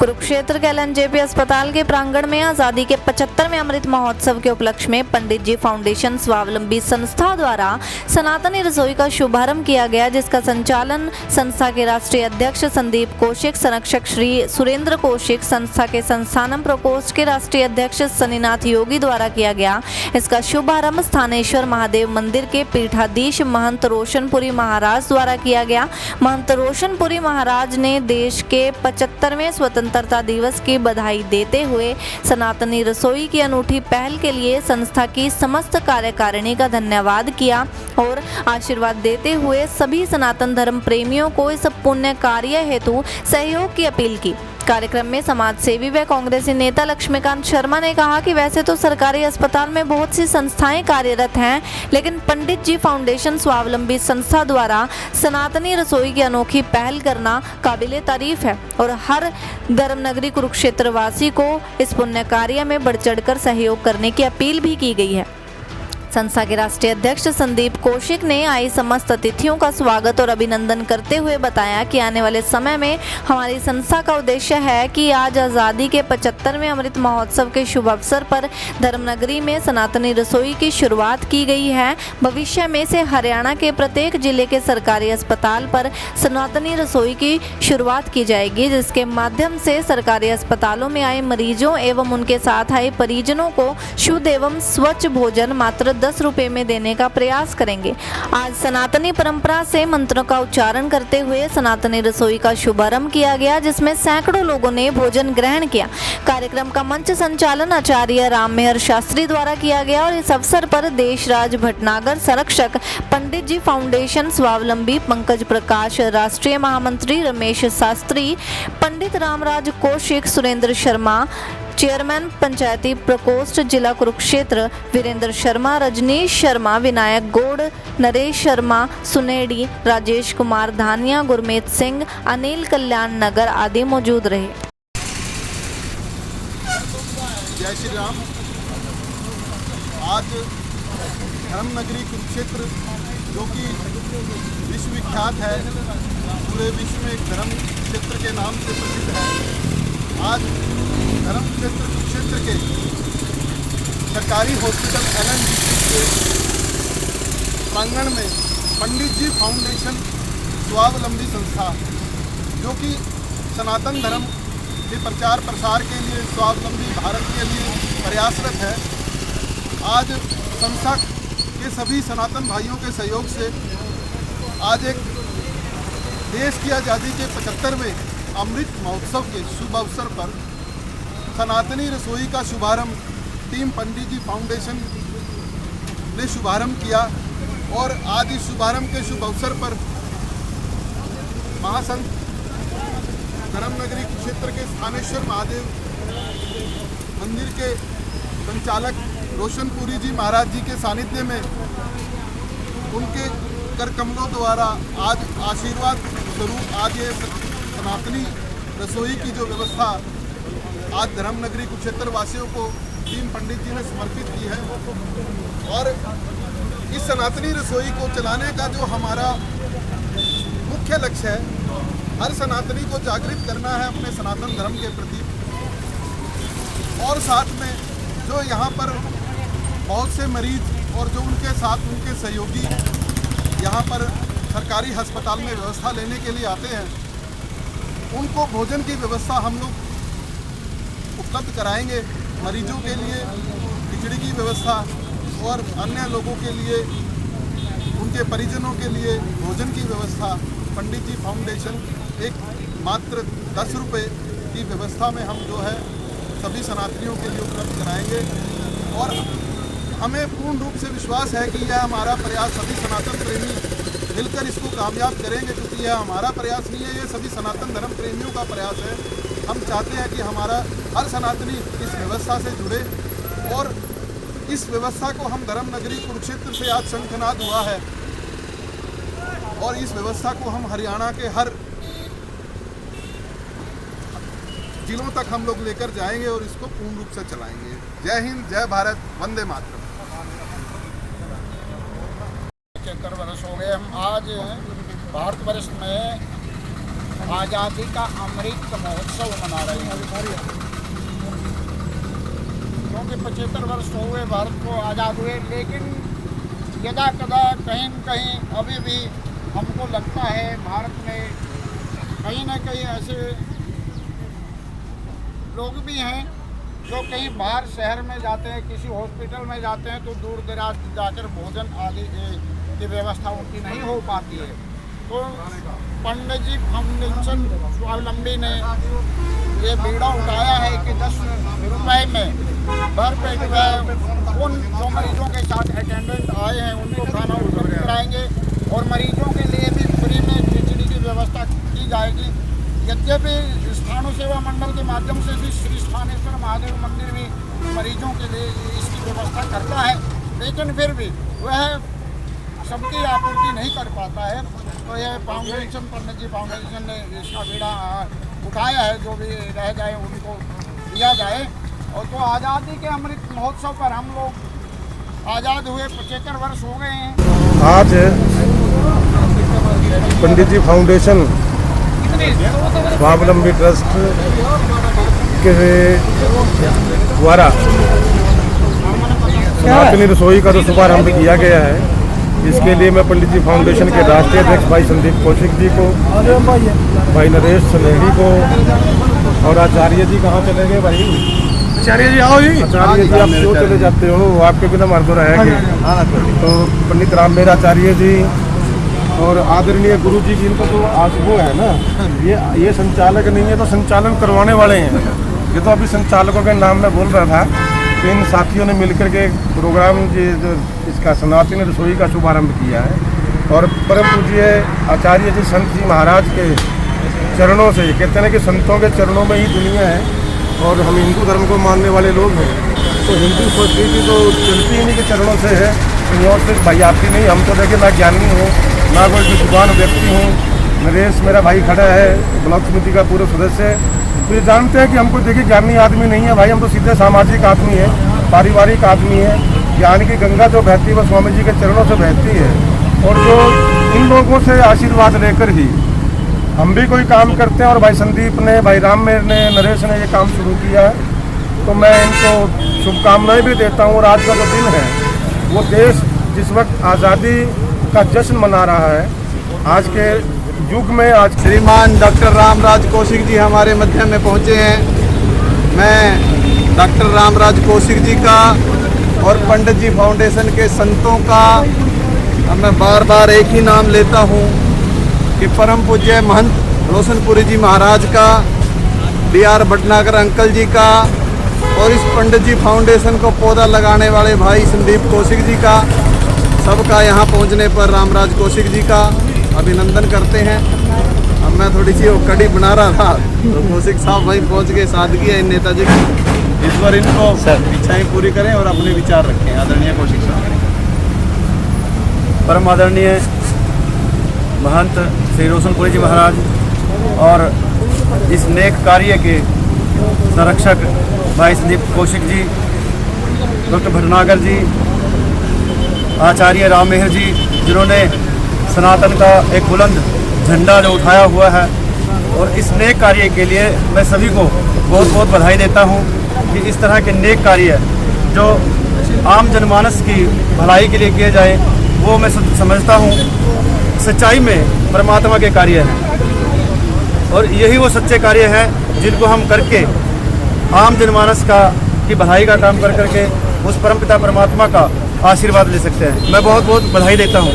कुरुक्षेत्र के एलएनजेपी अस्पताल के प्रांगण में आज़ादी के 75वें अमृत महोत्सव के उपलक्ष्य में पंडित जी फाउंडेशन स्वावलंबी संस्था द्वारा सनातनी रसोई का शुभारंभ किया गया, जिसका संचालन संस्था के राष्ट्रीय अध्यक्ष संदीप कौशिक, संरक्षक श्री सुरेंद्र कौशिक, संस्था के संस्थानम प्रकोष्ठ के राष्ट्रीय अध्यक्ष सनीनाथ योगी द्वारा किया गया। इसका शुभारंभ स्थानेश्वर महादेव मंदिर के पीठाधीश महंत रोशनपुरी महाराज द्वारा किया गया। महंत रोशनपुरी महाराज ने देश के 75वें स्वतंत्रता दिवस की बधाई देते हुए सनातनी रसोई की अनूठी पहल के लिए संस्था की समस्त कार्यकारिणी का धन्यवाद किया और आशीर्वाद देते हुए सभी सनातन धर्म प्रेमियों को इस पुण्य कार्य हेतु सहयोग की अपील की। कार्यक्रम में समाज सेवी व कांग्रेसी नेता लक्ष्मीकांत शर्मा ने कहा कि वैसे तो सरकारी अस्पताल में बहुत सी संस्थाएं कार्यरत हैं, लेकिन पंडित जी फाउंडेशन स्वावलंबी संस्था द्वारा सनातनी रसोई की अनोखी पहल करना काबिले तारीफ है और हर धर्मनगरी कुरुक्षेत्र वासी को इस पुण्य कार्य में बढ़ चढ़कर सहयोग करने की अपील भी की गई है। संस्था के राष्ट्रीय अध्यक्ष संदीप कौशिक ने आई समस्त अतिथियों का स्वागत और अभिनंदन करते हुए बताया कि आने वाले समय में हमारी संस्था का उद्देश्य है कि आज आज़ादी के 75वें अमृत महोत्सव के शुभ अवसर पर धर्मनगरी में सनातनी रसोई की शुरुआत की गई है। भविष्य में से हरियाणा के प्रत्येक जिले के सरकारी अस्पताल पर सनातनी रसोई की शुरुआत की जाएगी, जिसके माध्यम से सरकारी अस्पतालों में आए मरीजों एवं उनके साथ आए परिजनों को शुद्ध एवं स्वच्छ भोजन मात्र 10 रुपए में देने का प्रयास करेंगे। आज सनातनी परंपरा से मंत्रों का उच्चारण करते हुए सनातनी रसोई का शुभारंभ किया गया, जिसमें सैकड़ों लोगों ने भोजन ग्रहण किया। कार्यक्रम का मंच संचालन आचार्य राममेहर शास्त्री द्वारा किया गया और इस अवसर पर देशराज भटनागर, संरक्षक पंडित जी फाउंडेशन स्वावलंबी पंकज प्रकाश, राष्ट्रीय महामंत्री रमेश शास्त्री, पंडित रामराज कौशिक, सुरेंद्र शर्मा, चेयरमैन पंचायती प्रकोष्ठ जिला कुरुक्षेत्र वीरेंद्र शर्मा, रजनीश शर्मा, विनायक गौड़, नरेश शर्मा सुनेडी, राजेश कुमार धानिया, गुरमीत सिंह, अनिल कल्याण नगर आदि मौजूद रहे। जय श्री राम। आज धर्मनगरी कुरुक्षेत्र जो कि विश्वविख्यात है, पूरे विश्व में धर्म क्षेत्र के नाम से प्रसिद्ध है। आज धर्म क्षेत्र कुरुक्षेत्र के सरकारी हॉस्पिटल एलएनजेपी के प्रांगण में पंडित जी फाउंडेशन स्वावलंबी संस्था जो कि सनातन धर्म के प्रचार प्रसार के लिए स्वावलंबी भारत के लिए प्रयासरत है। आज संस्था के सभी सनातन भाइयों के सहयोग से आज एक देश की आज़ादी के 75वें अमृत महोत्सव के शुभ अवसर पर सनातनी रसोई का शुभारंभ टीम पंडित जी फाउंडेशन ने शुभारंभ किया और आज इस शुभारंभ के शुभ अवसर पर महासंत धर्मनगरी क्षेत्र के स्थानेश्वर महादेव मंदिर के संचालक रोशनपुरी जी महाराज जी के सानिध्य में उनके कर कमलों द्वारा आज आशीर्वाद स्वरूप आज ये सनातनी रसोई की जो व्यवस्था आज धर्मनगरी कुरुक्षेत्र वासियों को टीम पंडित जी ने समर्पित की है और इस सनातनी रसोई को चलाने का जो हमारा मुख्य लक्ष्य है, हर सनातनी को जागृत करना है अपने सनातन धर्म के प्रति और साथ में जो यहाँ पर बहुत से मरीज और जो उनके साथ उनके सहयोगी यहाँ पर सरकारी अस्पताल में व्यवस्था लेने के लिए आते हैं, उनको भोजन की व्यवस्था हम लोग उपलब्ध कराएंगे। मरीजों के लिए खिचड़ी की व्यवस्था और अन्य लोगों के लिए, उनके परिजनों के लिए भोजन की व्यवस्था पंडित जी फाउंडेशन एक मात्र 10 रुपये की व्यवस्था में हम जो है सभी सनातनियों के लिए उपलब्ध कराएंगे और हमें पूर्ण रूप से विश्वास है कि यह हमारा प्रयास सभी सनातन प्रेमी मिलकर इसको कामयाब करेंगे, क्योंकि यह हमारा प्रयास नहीं है, ये सभी सनातन धर्म प्रेमियों का प्रयास है। हम चाहते हैं कि हमारा हर सनातनी इस व्यवस्था से जुड़े और इस व्यवस्था को हम धर्मनगरी कुरुक्षेत्र से आज शंखनाद हुआ है और इस व्यवस्था को हम हरियाणा के हर जिलों तक हम लोग लेकर जाएंगे और इसको पूर्ण रूप से चलाएंगे। जय हिंद, जय भारत, वंदे मातरम। 75 वर्ष हो गए। हम आज भारतवर्ष में आज़ादी का अमृत महोत्सव मना रहे हैं, क्योंकि 75 वर्ष हो गए भारत को आज़ाद हुए। लेकिन यदा कदा कहीं न कहीं अभी भी हमको लगता है भारत में कहीं न कहीं ऐसे लोग भी हैं जो कहीं बाहर शहर में जाते हैं, किसी हॉस्पिटल में जाते हैं तो दूर दराज जाकर भोजन आदि की व्यवस्था उनकी नहीं हो पाती है। तो पंडित जी फाउंडेशन स्वावलंबी ने ये बीड़ा उठाया है कि 10 रुपए में भर पेट उन जो मरीजों के साथ अटेंडेंट आए हैं उनको खाना उपलब्ध कराएंगे और मरीजों के लिए भी फ्री में खिचड़ी की व्यवस्था की जाएगी। यद्यपि स्थानु सेवा मंडल के माध्यम से भी श्री स्थानेश्वर महादेव मंदिर भी मरीजों के लिए इसकी व्यवस्था करता है, लेकिन फिर भी वह सबकी आपूर्ति नहीं कर पाता है। तो यह फाउंडेशन, पंडित जी फाउंडेशन ने इसका बीड़ा उठाया है, जो भी रह जाए उनको दिया जाए। और तो आज़ादी के अमृत महोत्सव पर हम लोग आज़ाद हुए 75 वर्ष हो गए हैं। आज पंडित जी फाउंडेशन स्वावलंबी ट्रस्ट के द्वारा सनातनी रसोई का जो शुभारंभ किया गया है, इसके लिए मैं पंडित जी फाउंडेशन के राष्ट्रीय अध्यक्ष भाई संदीप कौशिक जी को, भाई नरेश सनेही को और आचार्य जी कहाँ चले गए भाई? आचार्य जी आओ जी। आचार्य जी आप क्यों चले जाते हो, आपके बिना मर्द रहेंगे। तो पंडित राम मेरा आचार्य जी और आदरणीय गुरु जी की, इनको तो आज वो है ना, ये संचालक नहीं है तो संचालन करवाने वाले हैं। ये तो अभी संचालकों के नाम में बोल रहा था। तो इन साथियों ने मिलकर के प्रोग्राम जो इसका सनातनी रसोई का शुभारंभ किया है और परम पूज्य आचार्य जी संत जी महाराज के चरणों से, कहते हैं कि संतों के चरणों में ही दुनिया है और हम हिंदू धर्म को मानने वाले लोग हैं, तो हिंदू संस्कृति तो चलती इन्हीं के चरणों से है। कहीं और से भाई आपकी नहीं, हम तो देखिए ना ज्ञानी हूँ ना कोई विद्वान व्यक्ति हूँ। नरेश मेरा भाई खड़ा है, ब्लॉक समिति का पूर्व सदस्य है, तो ये जानते हैं कि हमको देखिए ज्ञानी आदमी नहीं है भाई, हम तो सीधे सामाजिक आदमी है, पारिवारिक आदमी है। ज्ञान की गंगा जो बहती है वो स्वामी जी के चरणों से बहती है और जो इन लोगों से आशीर्वाद लेकर ही हम भी कोई काम करते हैं। और भाई संदीप ने, भाई राम मेर ने, नरेश ने ये काम शुरू किया है, तो मैं इनको शुभकामनाएं भी देता हूँ। और आज का जो दिन है वो देश जिस वक्त आज़ादी का जश्न मना रहा है, आज के युग में आज श्रीमान डॉक्टर रामराज कौशिक जी हमारे मध्य में पहुंचे हैं। मैं डॉक्टर रामराज कौशिक जी का और पंडित जी फाउंडेशन के संतों का मैं बार बार एक ही नाम लेता हूं कि परम पूज्य महंत रोशनपुरी जी महाराज का, DR भटनागर अंकल जी का और इस पंडित जी फाउंडेशन को पौधा लगाने वाले भाई संदीप कौशिक जी का, सबका यहाँ पहुँचने पर रामराज कौशिक जी का अभिनंदन करते हैं। अब मैं थोड़ी सी वो कड़ी बना रहा था तो कौशिक साहब भाई पहुँच गए, सादगी है इन नेताजी की। इस बार इनको इच्छाएं पूरी करें और अपने विचार रखें। आदरणीय कौशिक साहब। परम आदरणीय महंत श्री रोशनपुरी जी महाराज और इस नेक कार्य के संरक्षक भाई संदीप कौशिक जी, डॉक्टर भटनागर जी, आचार्य राम मेहर जी, जिन्होंने सनातन का एक बुलंद झंडा जो उठाया हुआ है, और इस नेक कार्य के लिए मैं सभी को बहुत बहुत बधाई देता हूं कि इस तरह के नेक कार्य जो आम जनमानस की भलाई के लिए किए जाए, वो मैं समझता हूं सच्चाई में परमात्मा के कार्य हैं। और यही वो सच्चे कार्य हैं जिनको हम करके आम जनमानस की भलाई का काम कर करके उस परमपिता परमात्मा का आशीर्वाद ले सकते हैं। मैं बहुत बहुत बधाई देता हूँ।